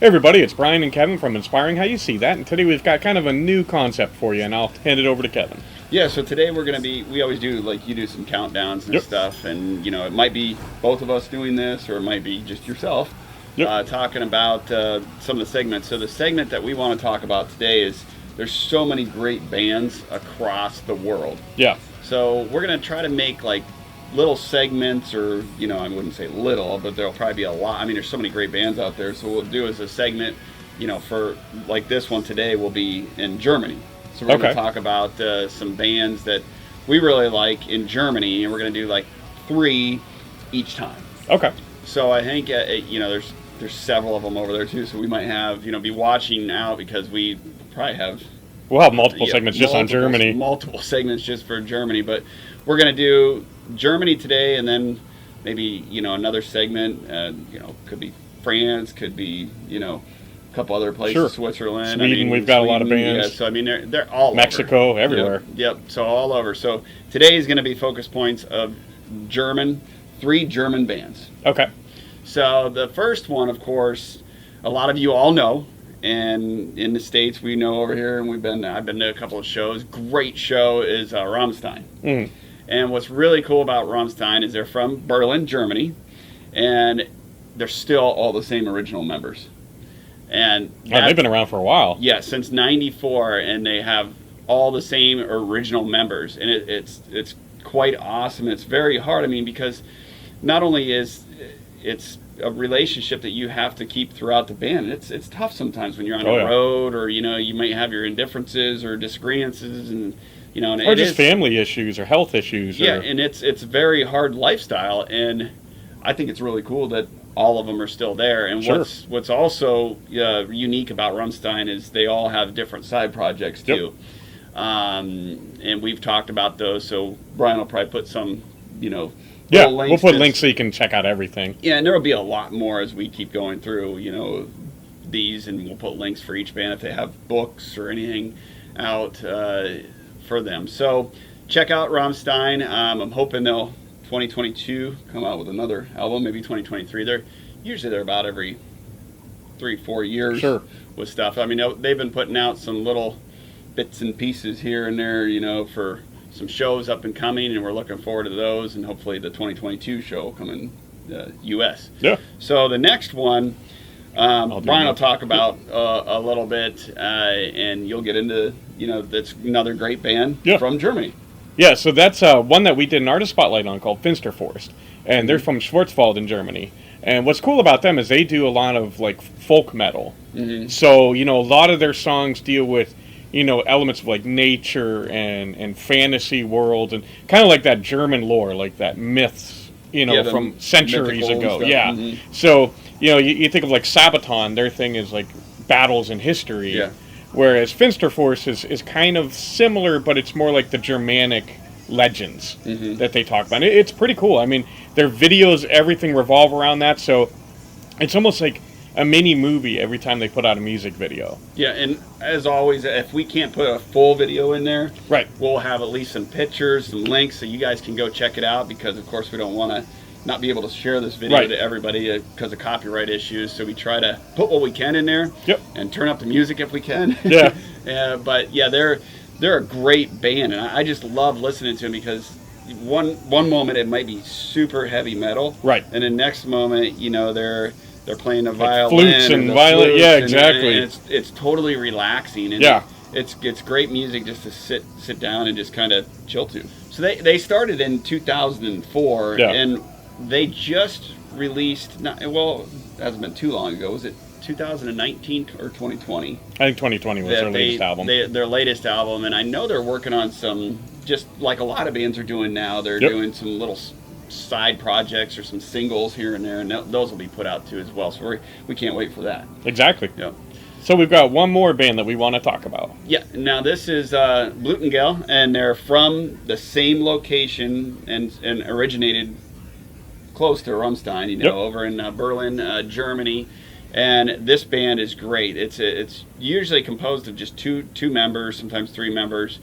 Hey everybody, it's Brian and Kevin from Inspiring How You See That, and today we've got kind of a new concept for you, and I'll hand it over to Kevin. Yeah, so today we're going to we always do, like you do some countdowns and Yep. stuff, and it might be both of us doing this, or it might be just yourself talking about some of the segments. So the segment that we want to talk about today is there's so many great bands across the world. Yeah. So we're going to try to make like little segments, or I wouldn't say little, but there'll probably be a lot. I mean, there's so many great bands out there. So what we'll do is a segment, for like this one today will be in Germany. So we're going to talk about some bands that we really like in Germany, and we're going to do like 3 each time. Okay. So I think there's several of them over there too. So we might have be watching now, because we probably have We'll have multiple segments just on Germany. Multiple segments just for Germany, but we're going to do Germany today, and then maybe another segment. Could be France, could be a couple other places, sure. Switzerland. Sweden, we've got a lot of bands. Yeah, so I mean they're all Mexico, over. everywhere. Yep. So all over. So today is going to be focus points of 3 German bands. Okay. So the first one, of course, a lot of you all know. And in the States, we know over here, and I've been to a couple of shows. Great show is Rammstein. Mm. And what's really cool about Rammstein is they're from Berlin, Germany, and they're still all the same original members. And they've been around for a while. Yeah, since '94, and they have all the same original members, and it's quite awesome. It's very hard. I mean, because not only is it's a relationship that you have to keep throughout the band. It's tough sometimes when you're on the road, or you might have your indifferences or disagreements, and or just family issues or health issues. Yeah, and it's a very hard lifestyle, and I think it's really cool that all of them are still there. And sure. what's also unique about Rammstein is they all have different side projects too. Yep. And we've talked about those, so Brian will probably put some yeah, we'll put links so you can check out everything. Yeah, and there will be a lot more as we keep going through, these, and we'll put links for each band if they have books or anything out for them. So check out Rammstein. I'm hoping they'll 2022 come out with another album, maybe 2023. They're about every 3-4 years sure. with stuff. I mean, they've been putting out some little bits and pieces here and there, for some shows up and coming, and we're looking forward to those, and hopefully the 2022 show will come in U.S. Yeah. So the next one, Brian will talk about a little bit, and you'll get into, that's another great band from Germany. Yeah, so that's one that we did an artist spotlight on called Finsterforst, and they're from Schwarzwald in Germany. And what's cool about them is they do a lot of like folk metal. Mm-hmm. So a lot of their songs deal with elements of like nature and fantasy worlds, and kind of like that German lore, like that myths, from centuries ago. Yeah. Mm-hmm. So, you think of like Sabaton, their thing is like battles in history. Yeah. Whereas Finsterforst is kind of similar, but it's more like the Germanic legends that they talk about. It's pretty cool. I mean, their videos, everything revolve around that. So it's almost like a mini movie every time they put out a music video. Yeah, and as always, if we can't put a full video in there, right, we'll have at least some pictures, some links, so you guys can go check it out, because of course we don't want to not be able to share this video to everybody because of copyright issues. So we try to put what we can in there, and turn up the music if we can. Yeah. But yeah, they're a great band, and I just love listening to them, because one moment it might be super heavy metal, right, and the next moment they're playing a violin, flutes and violin. Yeah, exactly. And it's totally relaxing, and it's great music just to sit down and just kind of chill to. So they started in 2004, and they just released. It hasn't been too long ago. Was it 2019 or 2020? I think 2020 was their latest album. Their latest album, and I know they're working on some, just like a lot of bands are doing now. They're doing some little side projects or some singles here and there, and those will be put out too as well. So we can't wait for that. Exactly. Yeah. So we've got one more band that we want to talk about. Yeah. Now this is Blutengel, and they're from the same location and originated close to Rammstein, over in Berlin, Germany. And this band is great. It's usually composed of just two members, sometimes 3 members.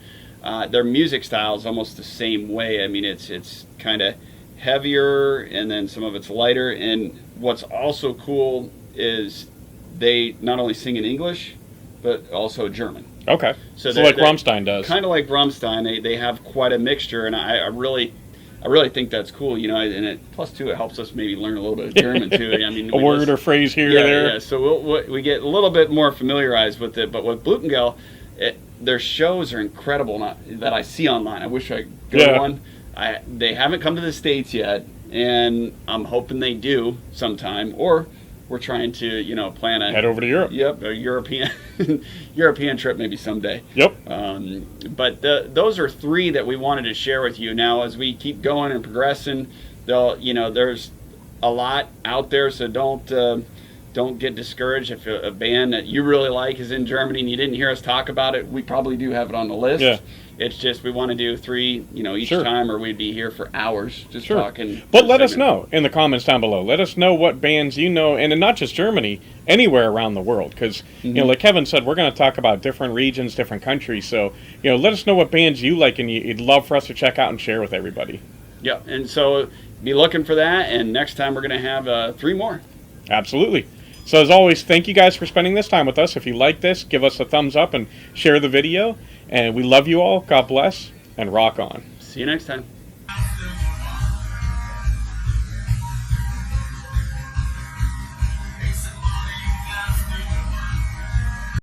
Their music style is almost the same way. I mean, it's kind of heavier, and then some of it's lighter. And what's also cool is they not only sing in English, but also German. Okay. So like Rammstein does. Kind of like Rammstein, they have quite a mixture, and I really think that's cool, you know. And plus too, it helps us maybe learn a little bit of German too. I mean, a word or phrase here or there. Yeah. So we get a little bit more familiarized with it. But with Blutengel, their shows are incredible. That I see online. I wish I could go to one. They haven't come to the States yet, and I'm hoping they do sometime. Or we're trying to, you know, plan a head over to Europe. Yep, a European trip maybe someday. Yep. But those are 3 that we wanted to share with you. Now, as we keep going and progressing, there's a lot out there, so don't get discouraged if a band that you really like is in Germany and you didn't hear us talk about it. We probably do have it on the list. Yeah. It's just we want to do 3, each time, or we'd be here for hours just talking. But let us know in the comments down below. Let us know what bands you know, and not just Germany, anywhere around the world. Because, like Kevin said, we're going to talk about different regions, different countries. So, let us know what bands you like and you'd love for us to check out and share with everybody. Yeah, and so be looking for that, and next time we're going to have 3 more. Absolutely. So as always, thank you guys for spending this time with us. If you like this, give us a thumbs up and share the video. And we love you all. God bless, and rock on. See you next time.